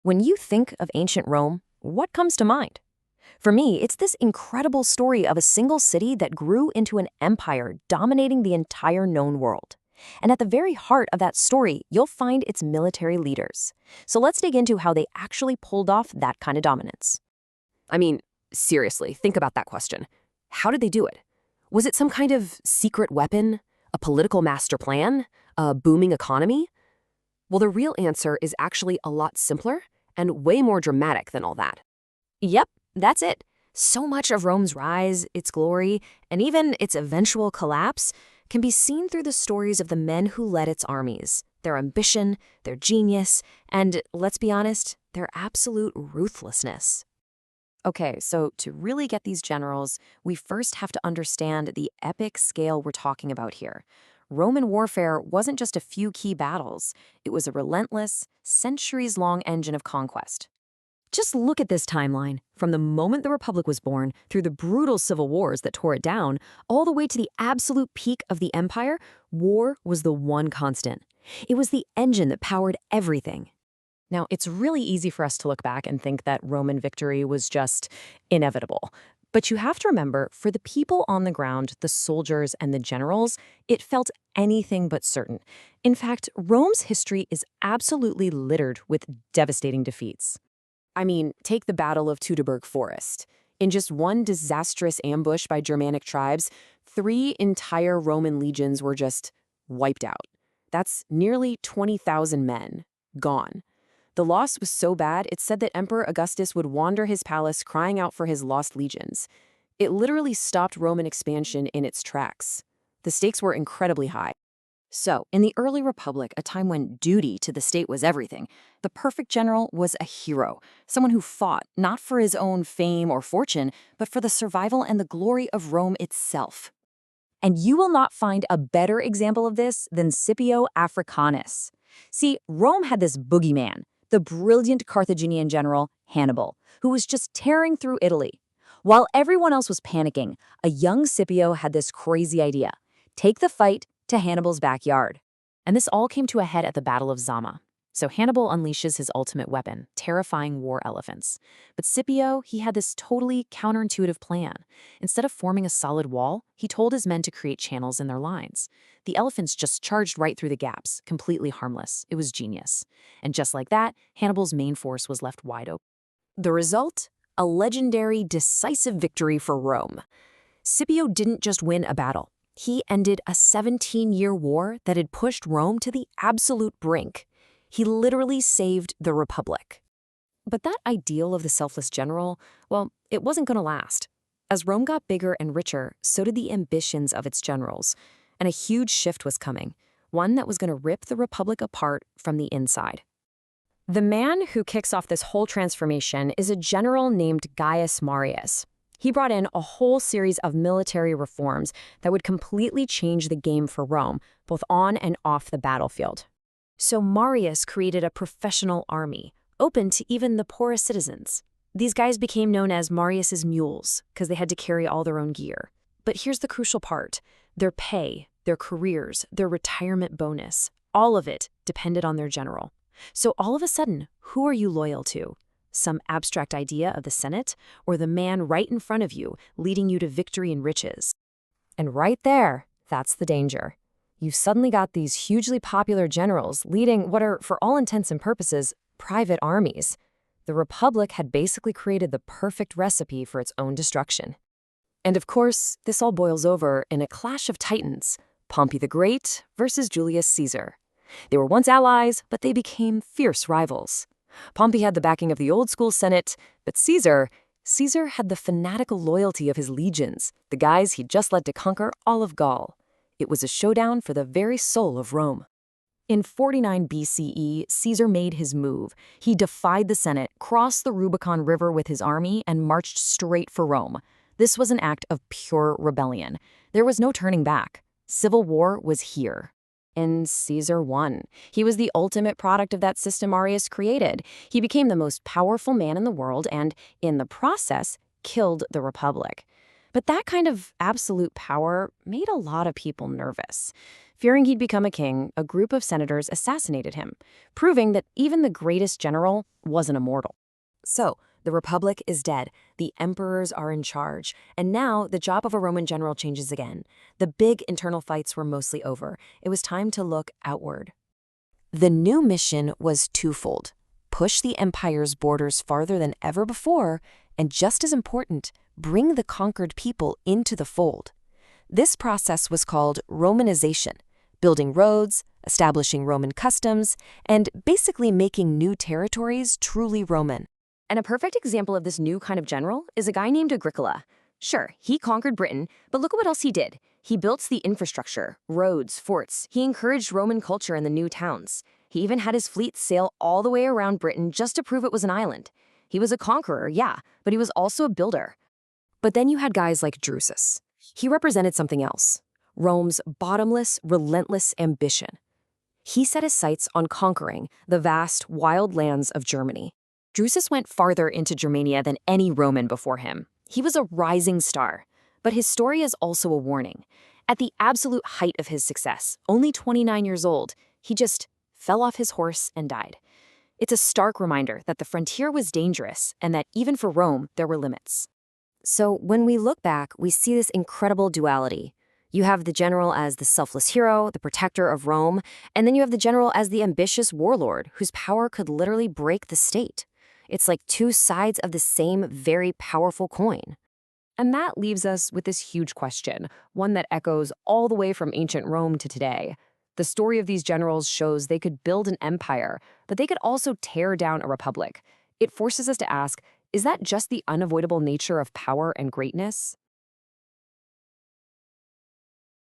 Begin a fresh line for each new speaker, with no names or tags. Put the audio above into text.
When you think of ancient Rome, what comes to mind? For me, it's this incredible story of a single city that grew into an empire dominating the entire known world. And at the very heart of that story, you'll find its military leaders. So let's dig into how they actually pulled off that kind of dominance. I mean, seriously, think about that question. How did they do it? Was it some kind of secret weapon? A political master plan? A booming economy? Well, the real answer is actually a lot simpler and way more dramatic than all that. Yep, that's it. So much of Rome's rise, its glory, and even its eventual collapse can be seen through the stories of the men who led its armies, their ambition, their genius, and, let's be honest, their absolute ruthlessness. Okay, so to really get these generals, we first have to understand the epic scale we're talking about here. Roman warfare wasn't just a few key battles. It was a relentless, centuries-long engine of conquest. Just look at this timeline. From the moment the Republic was born, through the brutal civil wars that tore it down, all the way to the absolute peak of the empire, war was the one constant. It was the engine that powered everything. Now, it's really easy for us to look back and think that Roman victory was just inevitable. But you have to remember, for the people on the ground, the soldiers and the generals, it felt anything but certain. In fact, Rome's history is absolutely littered with devastating defeats. I mean, take the Battle of Teutoburg Forest. In just one disastrous ambush by Germanic tribes, 3 entire Roman legions were just wiped out. That's nearly 20,000 men, gone. The loss was so bad, it's said that Emperor Augustus would wander his palace crying out for his lost legions. It literally stopped Roman expansion in its tracks. The stakes were incredibly high. So, in the early Republic, a time when duty to the state was everything, the perfect general was a hero, someone who fought not for his own fame or fortune, but for the survival and the glory of Rome itself. And you will not find a better example of this than Scipio Africanus. See, Rome had this boogeyman, the brilliant Carthaginian general Hannibal, who was just tearing through Italy. While everyone else was panicking, a young Scipio had this crazy idea: take the fight to Hannibal's backyard. And this all came to a head at the Battle of Zama. So Hannibal unleashes his ultimate weapon, terrifying war elephants. But Scipio, he had this totally counterintuitive plan. Instead of forming a solid wall, he told his men to create channels in their lines. The elephants just charged right through the gaps, completely harmless. It was genius. And just like that, Hannibal's main force was left wide open. The result? A legendary, decisive victory for Rome. Scipio didn't just win a battle. He ended a 17-year war that had pushed Rome to the absolute brink. He literally saved the Republic. But that ideal of the selfless general, well, it wasn't going to last. As Rome got bigger and richer, so did the ambitions of its generals. And a huge shift was coming, one that was going to rip the Republic apart from the inside. The man who kicks off this whole transformation is a general named Gaius Marius. He brought in a whole series of military reforms that would completely change the game for Rome, both on and off the battlefield. So Marius created a professional army, open to even the poorest citizens. These guys became known as Marius's mules because they had to carry all their own gear. But here's the crucial part. Their pay, their careers, their retirement bonus, all of it depended on their general. So all of a sudden, who are you loyal to? Some abstract idea of the Senate, or the man right in front of you leading you to victory and riches? And right there, that's the danger. You've suddenly got these hugely popular generals leading what are, for all intents and purposes, private armies. The Republic had basically created the perfect recipe for its own destruction. And of course, this all boils over in a clash of titans, Pompey the Great versus Julius Caesar. They were once allies, but they became fierce rivals. Pompey had the backing of the old-school Senate, but Caesar had the fanatical loyalty of his legions, the guys he'd just led to conquer all of Gaul. It was a showdown for the very soul of Rome. In 49 BCE, Caesar made his move. He defied the Senate, crossed the Rubicon River with his army, and marched straight for Rome. This was an act of pure rebellion. There was no turning back. Civil war was here. And Caesar won. He was the ultimate product of that system Marius created. He became the most powerful man in the world and, in the process, killed the Republic. But that kind of absolute power made a lot of people nervous. Fearing he'd become a king, a group of senators assassinated him, proving that even the greatest general wasn't immortal. So, the Republic is dead, the emperors are in charge, and now the job of a Roman general changes again. The big internal fights were mostly over. It was time to look outward. The new mission was twofold: push the empire's borders farther than ever before, and just as important, bring the conquered people into the fold. This process was called Romanization, building roads, establishing Roman customs, and basically making new territories truly Roman. And a perfect example of this new kind of general is a guy named Agricola. Sure, he conquered Britain, but look at what else he did. He built the infrastructure, roads, forts. He encouraged Roman culture in the new towns. He even had his fleet sail all the way around Britain just to prove it was an island. He was a conqueror, yeah, but he was also a builder. But then you had guys like Drusus. He represented something else: Rome's bottomless, relentless ambition. He set his sights on conquering the vast, wild lands of Germany. Drusus went farther into Germania than any Roman before him. He was a rising star, but his story is also a warning. At the absolute height of his success, only 29 years old, he just fell off his horse and died. It's a stark reminder that the frontier was dangerous and that even for Rome, there were limits. So when we look back, we see this incredible duality. You have the general as the selfless hero, the protector of Rome, and then you have the general as the ambitious warlord whose power could literally break the state. It's like two sides of the same very powerful coin. And that leaves us with this huge question, one that echoes all the way from ancient Rome to today. The story of these generals shows they could build an empire, but they could also tear down a republic. It forces us to ask, is that just the unavoidable nature of power and greatness?